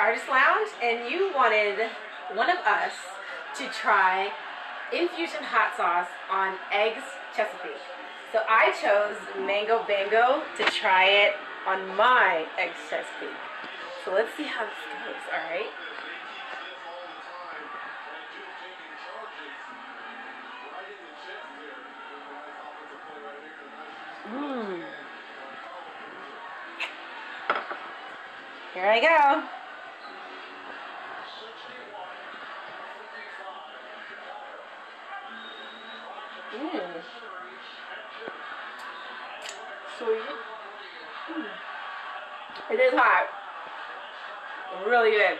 Artist Lounge, and you wanted one of us to try infusion hot sauce on Eggs Chesapeake. So I chose Mango Bango to try it on my Eggs Chesapeake. So let's see how this goes, alright? Here I go. Sweet. It is hot. Really good.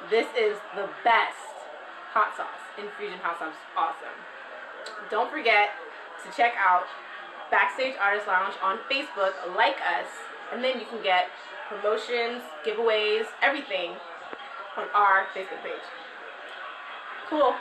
This is the best hot sauce. Infusion hot sauce. Awesome. Don't forget to check out Backstage Artist Lounge on Facebook. Like us. And then you can get promotions, giveaways, everything on our Facebook page. Cool.